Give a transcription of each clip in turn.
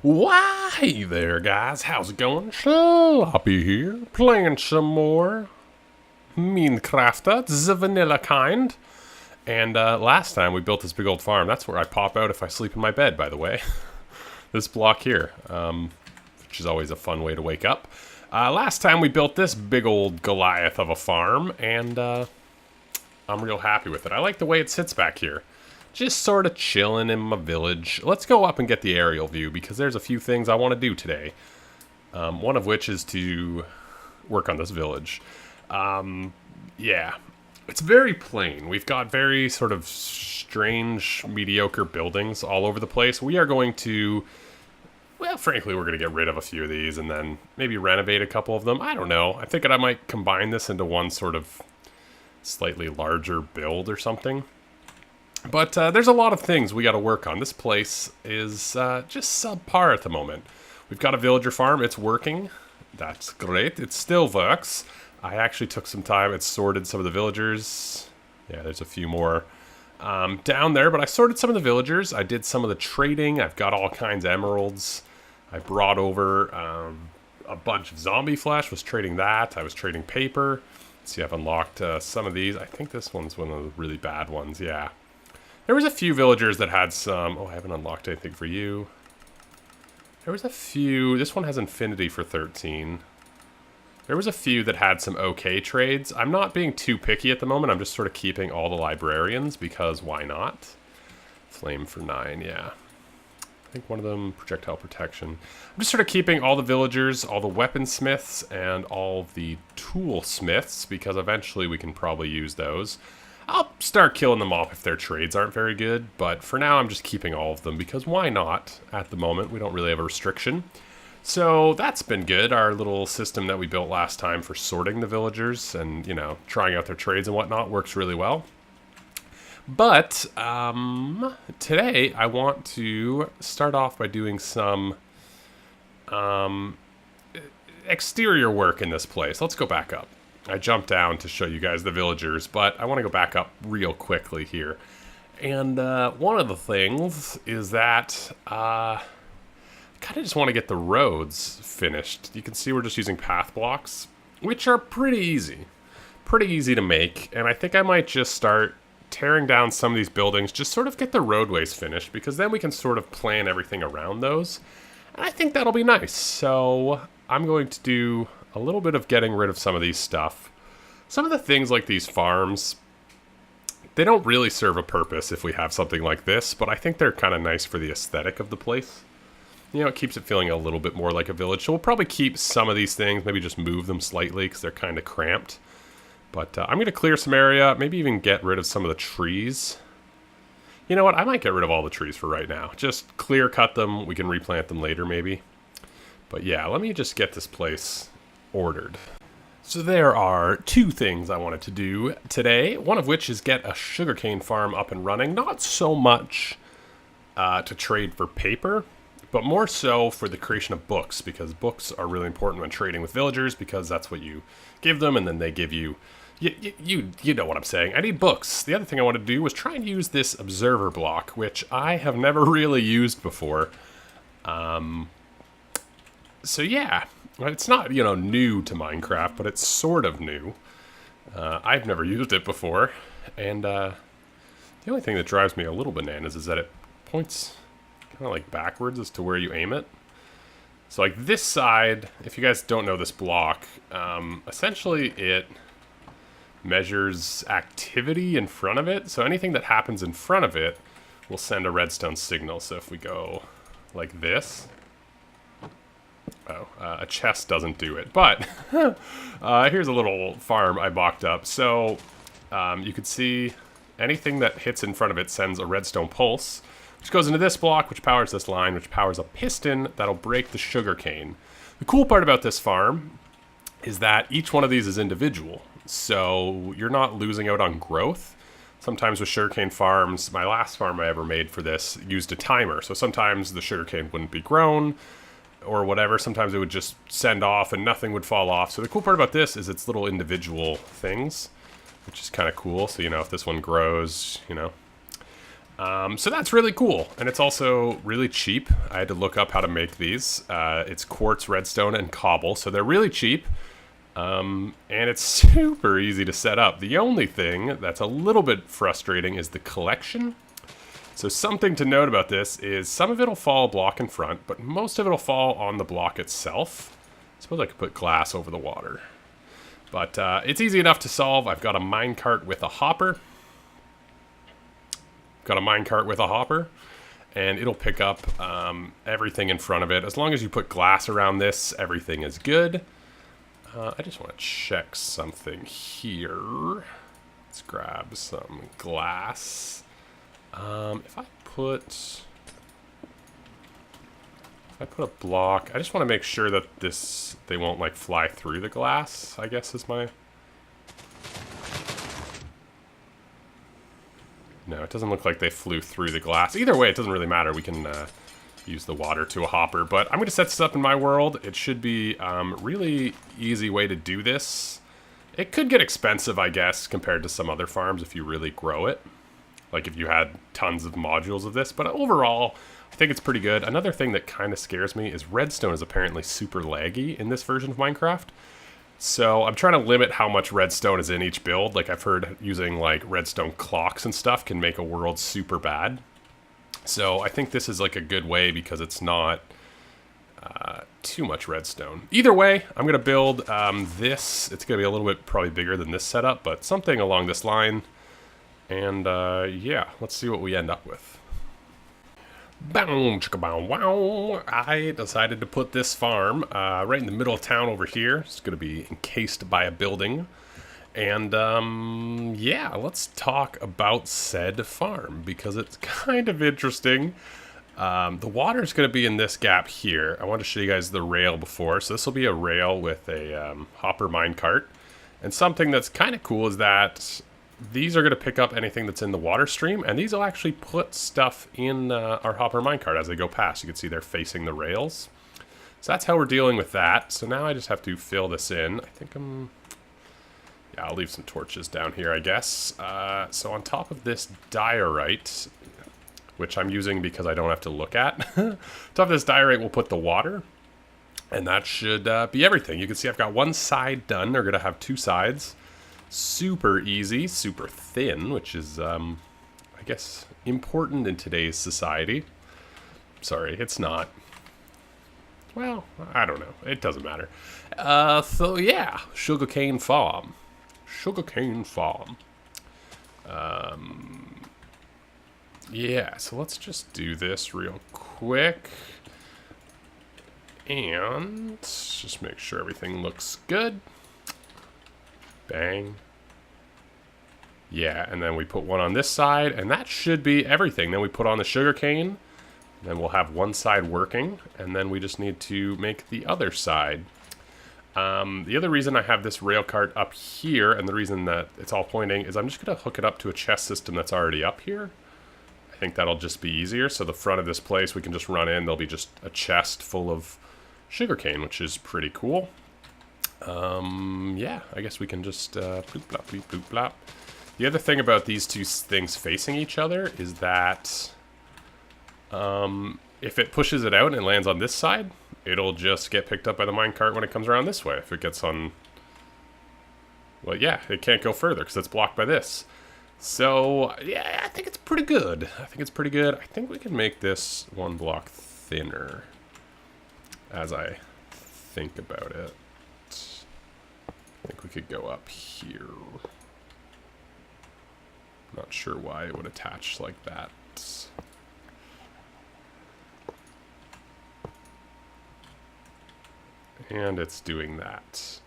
Why there, guys? How's it going? Sloppy here, playing some more Minecraft, the vanilla kind. And last time we built this big old farm. That's where I pop out if I sleep in my bed, by the way. This block here, which is always a fun way to wake up. Last time we built this big old Goliath of a farm, and I'm real happy with it. I like the way it sits back here. Just sort of chilling in my village. Let's go up and get the aerial view, because there's a few things I want to do today. One of which is to work on this village. Yeah, it's very plain. We've got very sort of strange, mediocre buildings all over the place. We are going to, well, frankly, we're going to get rid of a few of these and then maybe renovate a couple of them. I don't know. I think I might combine this into one sort of slightly larger build or something. But there's a lot of things we got to work on. This place is just subpar at the moment. We've got a villager farm. It's working. That's great. It still works. I actually took some time and sorted some of the villagers. Yeah, there's a few more down there, but I sorted some of the villagers. I did some of the trading. I've got all kinds of emeralds. I brought over a bunch of zombie flesh. Was trading that. I was trading paper. Let's see, I've unlocked some of these. I think this one's one of the really bad ones. Yeah. There was a few villagers that had some... Oh, I haven't unlocked anything for you. There was a few... This one has infinity for 13. There was a few that had some okay trades. I'm not being too picky at the moment. I'm just sort of keeping all the librarians because why not? Flame for 9, yeah. I think one of them, projectile protection. I'm just sort of keeping all the villagers, all the weaponsmiths, and all the toolsmiths because eventually we can probably use those. I'll start killing them off if their trades aren't very good, but for now I'm just keeping all of them because why not at the moment? We don't really have a restriction. So that's been good. Our little system that we built last time for sorting the villagers and, you know, trying out their trades and whatnot works really well. But today I want to start off by doing some exterior work in this place. Let's go back up. I jumped down to show you guys the villagers, but I want to go back up real quickly here. And one of the things is that I kind of just want to get the roads finished. You can see we're just using path blocks, which are pretty easy. Pretty easy to make, and I think I might just start tearing down some of these buildings, just sort of get the roadways finished, because then we can sort of plan everything around those. And I think that'll be nice. So I'm going to do a little bit of getting rid of some of these stuff. Some of the things like these farms, they don't really serve a purpose if we have something like this, but I think they're kind of nice for the aesthetic of the place. You know, it keeps it feeling a little bit more like a village. So we'll probably keep some of these things, maybe just move them slightly because they're kind of cramped. But I'm going to clear some area, maybe even get rid of some of the trees. You know what, I might get rid of all the trees for right now. Just clear cut them, we can replant them later maybe. But yeah, let me just get this place ordered. So there are two things I wanted to do today, one of which is get a sugarcane farm up and running. Not so much to trade for paper, but more so for the creation of books, because books are really important when trading with villagers, because that's what you give them, and then they give you... You know what I'm saying. I need books. The other thing I wanted to do was try and use this observer block, which I have never really used before. So yeah, it's not, you know, new to Minecraft, but it's sort of new. I've never used it before, and the only thing that drives me a little bananas is that it points kind of like backwards as to where you aim it. So like this side, if you guys don't know this block, essentially it measures activity in front of it. So anything that happens in front of it will send a redstone signal. So if we go like this, a chest doesn't do it, but here's a little farm I mocked up. So you can see anything that hits in front of it sends a redstone pulse, which goes into this block, which powers this line, which powers a piston that'll break the sugar cane. The cool part about this farm is that each one of these is individual, so you're not losing out on growth. Sometimes with sugarcane farms, my last farm I ever made for this used a timer, so sometimes the sugarcane wouldn't be grown or whatever. Sometimes it would just send off and nothing would fall off. So the cool part about this is it's little individual things, which is kind of cool. So, you know, if this one grows, you know. So that's really cool, and it's also really cheap. I had to look up how to make these. It's quartz, redstone, and cobble, so they're really cheap. And it's super easy to set up. The only thing that's a little bit frustrating is the collection. So something to note about this is some of it'll fall a block in front, but most of it'll fall on the block itself. I suppose I could put glass over the water. But it's easy enough to solve. I've got a minecart with a hopper. And it'll pick up everything in front of it. As long as you put glass around this, everything is good. I just want to check something here. Let's grab some glass. If I put a block, I just want to make sure that they won't like fly through the glass, I guess is my... No, it doesn't look like they flew through the glass. Either way, it doesn't really matter. We can use the water to a hopper. But I'm going to set this up in my world. It should be really easy way to do this. It could get expensive, I guess, compared to some other farms if you really grow it. Like if you had tons of modules of this. But overall, I think it's pretty good. Another thing that kind of scares me is redstone is apparently super laggy in this version of Minecraft. So I'm trying to limit how much redstone is in each build. Like I've heard using like redstone clocks and stuff can make a world super bad. So I think this is like a good way because it's not too much redstone. Either way, I'm going to build this. It's going to be a little bit probably bigger than this setup, but something along this line. And yeah, let's see what we end up with. Boom, chicka bow wow. I decided to put this farm right in the middle of town over here. It's going to be encased by a building. And yeah, let's talk about said farm because it's kind of interesting. The water is going to be in this gap here. I want to show you guys the rail before. So this will be a rail with a hopper minecart. And something that's kind of cool is that these are going to pick up anything that's in the water stream, and these will actually put stuff in our hopper minecart as they go past. You can see they're facing the rails. So that's how we're dealing with that. So now I just have to fill this in. I think yeah, I'll leave some torches down here, I guess. So on top of this diorite, which I'm using because I don't have to look at, on top of this diorite we'll put the water, and that should be everything. You can see I've got one side done. They're going to have two sides. Super easy, super thin, which is, I guess, important in today's society. Sorry, it's not. Well, I don't know. It doesn't matter. So, yeah, sugarcane farm. Sugarcane farm. Yeah, so let's just do this real quick. And just make sure everything looks good. Bang. Yeah, and then we put one on this side, and that should be everything. Then we put on the sugarcane, then we'll have one side working, and then we just need to make the other side. The other reason I have this rail cart up here, and the reason that it's all pointing, is I'm just going to hook it up to a chest system that's already up here. I think that'll just be easier. So the front of this place, we can just run in. There'll be just a chest full of sugarcane, which is pretty cool. Yeah, I guess we can just bloop, blop, bloop, bloop, blop. The other thing about these two things facing each other is that if it pushes it out and it lands on this side, it'll just get picked up by the minecart when it comes around this way. If it gets on... Well, yeah, it can't go further because it's blocked by this. So, yeah, I think it's pretty good. I think we can make this one block thinner as I think about it. I think we could go up here. Not sure why it would attach like that. And it's doing that.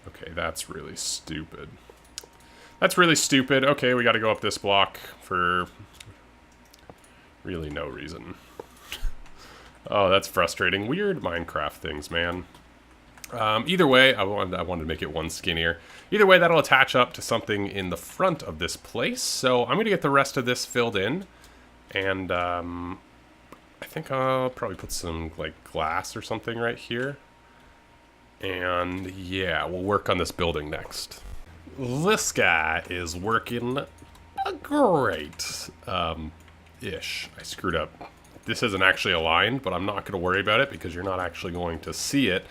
Okay, that's really stupid. Okay, we gotta go up this block for really no reason. Oh, that's frustrating. Weird Minecraft things, man. Either way, I wanted to make it one skinnier. Either way, that'll attach up to something in the front of this place. So I'm going to get the rest of this filled in. And I think I'll probably put some like glass or something right here. And yeah, we'll work on this building next. This guy is working great. Ish. I screwed up. This isn't actually aligned, but I'm not going to worry about it because you're not actually going to see it.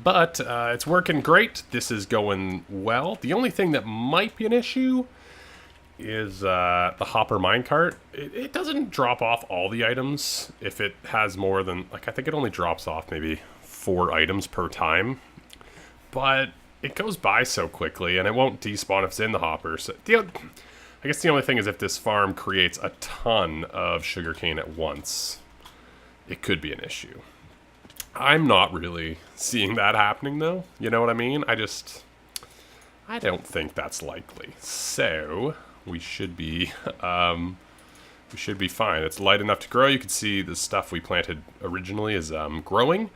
But it's working great. This is going well. The only thing that might be an issue is the hopper minecart. It doesn't drop off all the items if it has more than, like, I think it only drops off maybe 4 items per time. But it goes by so quickly, and it won't despawn if it's in the hopper. So I guess the only thing is if this farm creates a ton of sugarcane at once, it could be an issue. I'm not really seeing that happening, though. You know what I mean? I don't think that's likely. So we should be fine. It's light enough to grow. You can see the stuff we planted originally is growing.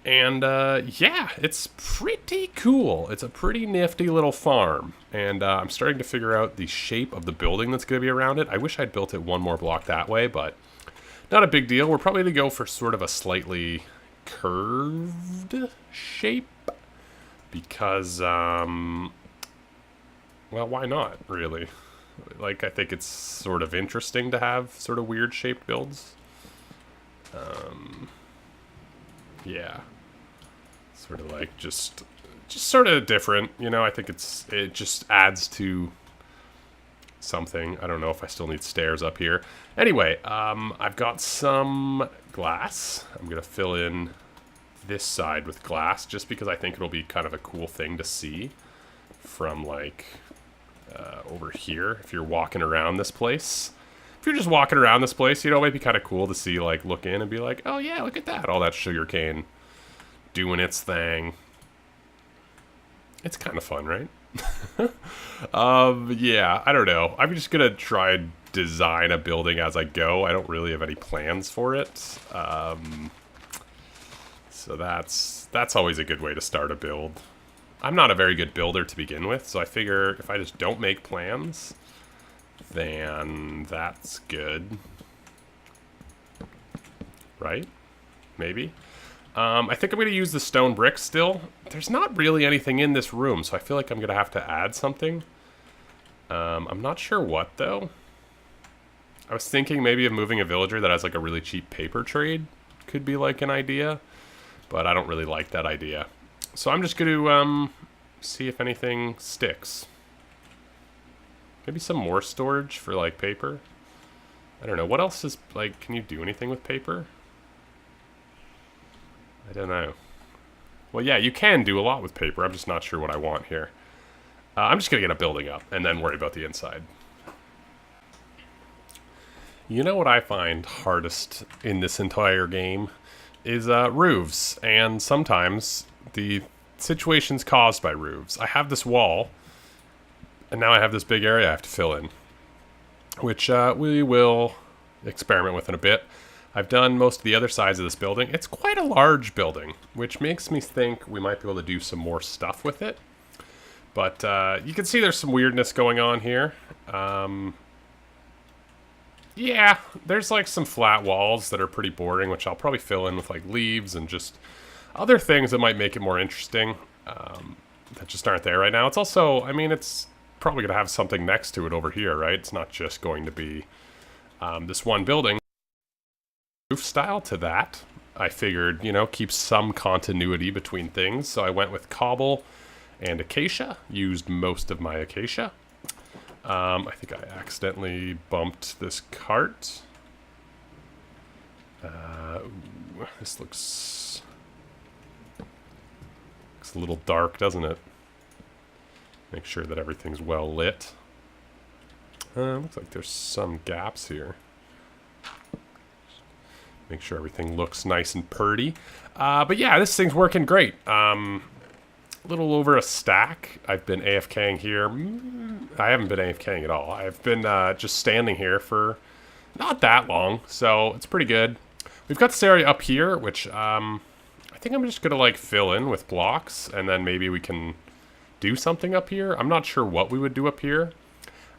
And yeah, it's pretty cool. It's a pretty nifty little farm. And I'm starting to figure out the shape of the building that's going to be around it. I wish I'd built it one more block that way, but not a big deal. We're probably going to go for sort of a slightly curved shape. Because, well, why not, really? Like, I think it's sort of interesting to have sort of weird shaped builds. Yeah. Sort of like just sort of different, you know. I think it just adds to something. I don't know if I still need stairs up here. Anyway, I've got some glass. I'm gonna fill in this side with glass just because I think it'll be kind of a cool thing to see from like over here if you're walking around this place. If you're just walking around this place, you know, it might be kind of cool to see, like, look in and be like, oh yeah, look at that, all that sugarcane doing its thing. It's kind of fun, right? Yeah, I don't know. I'm just gonna try and design a building as I go. I don't really have any plans for it. So that's always a good way to start a build. I'm not a very good builder to begin with, so I figure if I just don't make plans, then that's good. Right? Maybe? I think I'm going to use the stone bricks still. There's not really anything in this room, so I feel like I'm going to have to add something. I'm not sure what, though. I was thinking maybe of moving a villager that has like a really cheap paper trade. Could be like an idea, but I don't really like that idea. So I'm just going to see if anything sticks. Maybe some more storage for like paper. I don't know. What else is like, can you do anything with paper? I don't know. Well, yeah, you can do a lot with paper. I'm just not sure what I want here. I'm just going to get a building up and then worry about the inside. You know what I find hardest in this entire game is roofs, and sometimes the situations caused by roofs. I have this wall, and now I have this big area I have to fill in, which we will experiment with in a bit. I've done most of the other sides of this building. It's quite a large building, which makes me think we might be able to do some more stuff with it. But you can see there's some weirdness going on here. Yeah, there's like some flat walls that are pretty boring, which I'll probably fill in with like leaves and just other things that might make it more interesting that just aren't there right now. It's also, I mean, it's probably going to have something next to it over here, right? It's not just going to be this one building. Roof style to that. I figured, you know, keep some continuity between things. So I went with cobble and acacia. Used most of my acacia. I think I accidentally bumped this cart. This looks a little dark, doesn't it? Make sure that everything's well lit. Looks like there's some gaps here. Make sure everything looks nice and purty. But yeah, this thing's working great. A little over a stack. I've been AFKing here. I haven't been AFKing at all. I've been just standing here for not that long, so it's pretty good. We've got this area up here, which I think I'm just going to like fill in with blocks, and then maybe we can do something up here. I'm not sure what we would do up here.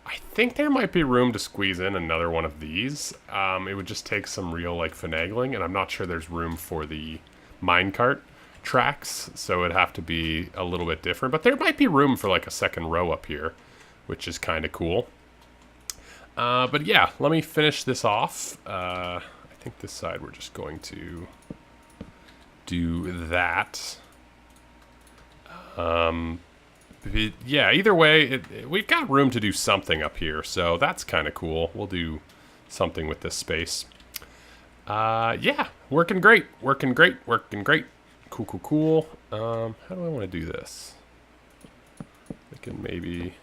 I think there might be room to squeeze in another one of these. It would just take some real like finagling, and I'm not sure there's room for the minecart tracks, so it'd have to be a little bit different. But there might be room for like a second row up here, which is kind of cool. But yeah, let me finish this off. I think this side we're just going to do that. Yeah, either way, we've got room to do something up here, so that's kind of cool. We'll do something with this space. Yeah, working great, working great, working great. Cool, cool, cool. How do I want to do this? I can maybe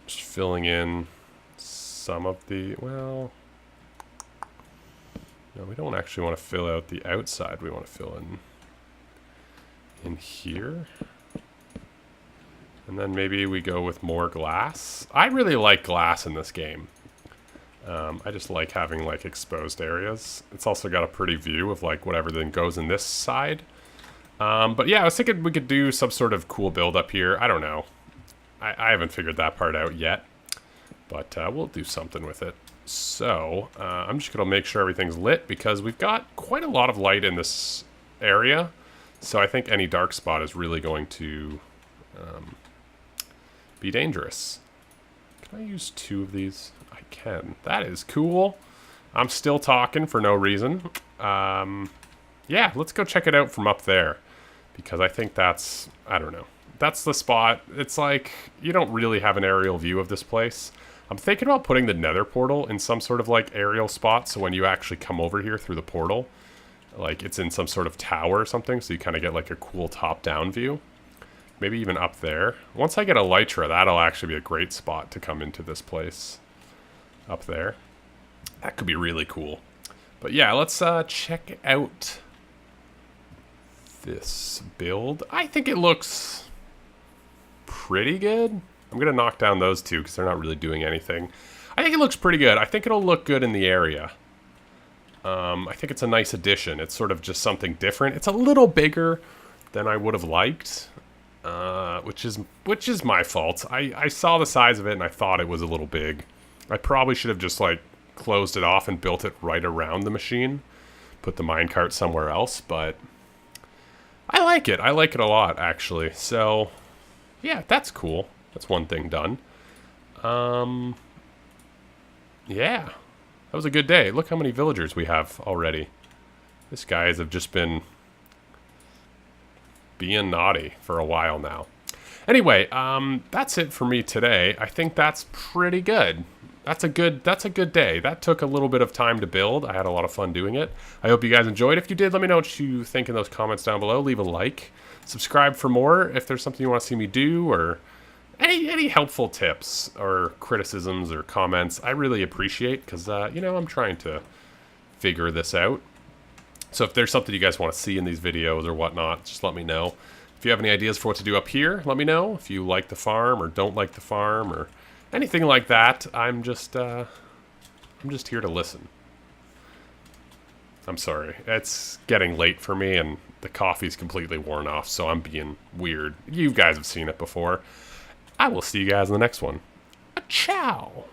just filling in some of the, well, no, we don't actually want to fill out the outside. We want to fill in here. And then maybe we go with more glass. I really like glass in this game. I just like having like exposed areas. It's also got a pretty view of like whatever then goes in this side. But yeah, I was thinking we could do some sort of cool build up here. I don't know. I haven't figured that part out yet. But we'll do something with it. So I'm just going to make sure everything's lit because we've got quite a lot of light in this area. So I think any dark spot is really going to be dangerous. Can I use 2 of these? I can. That is cool. I'm still talking for no reason. Yeah, let's go check it out from up there. Because I think that's, I don't know. That's the spot. It's like, you don't really have an aerial view of this place. I'm thinking about putting the nether portal in some sort of like aerial spot. So when you actually come over here through the portal, like it's in some sort of tower or something. So you kind of get like a cool top-down view. Maybe even up there. Once I get a Elytra, that'll actually be a great spot to come into this place. Up there. That could be really cool. But yeah, let's check out this build. I think it looks pretty good. I'm going to knock down those 2 because they're not really doing anything. I think it looks pretty good. I think it'll look good in the area. I think it's a nice addition. It's sort of just something different. It's a little bigger than I would have liked. Which is my fault. I saw the size of it and I thought it was a little big. I probably should have just like closed it off and built it right around the machine. Put the minecart somewhere else, but I like it. I like it a lot, actually. So, yeah, that's cool. That's one thing done. Yeah. That was a good day. Look how many villagers we have already. These guys have just been being naughty for a while now. Anyway, that's it for me today. I think that's pretty good. That's a good day. That took a little bit of time to build. I had a lot of fun doing it. I hope you guys enjoyed. If you did, let me know what you think in those comments down below. Leave a like. Subscribe for more if there's something you want to see me do, or any helpful tips or criticisms or comments. I really appreciate, because you know, I'm trying to figure this out. So if there's something you guys want to see in these videos or whatnot, just let me know. If you have any ideas for what to do up here, let me know. If you like the farm or don't like the farm or anything like that, I'm just here to listen. I'm sorry. It's getting late for me and the coffee's completely worn off, so I'm being weird. You guys have seen it before. I will see you guys in the next one. Ciao!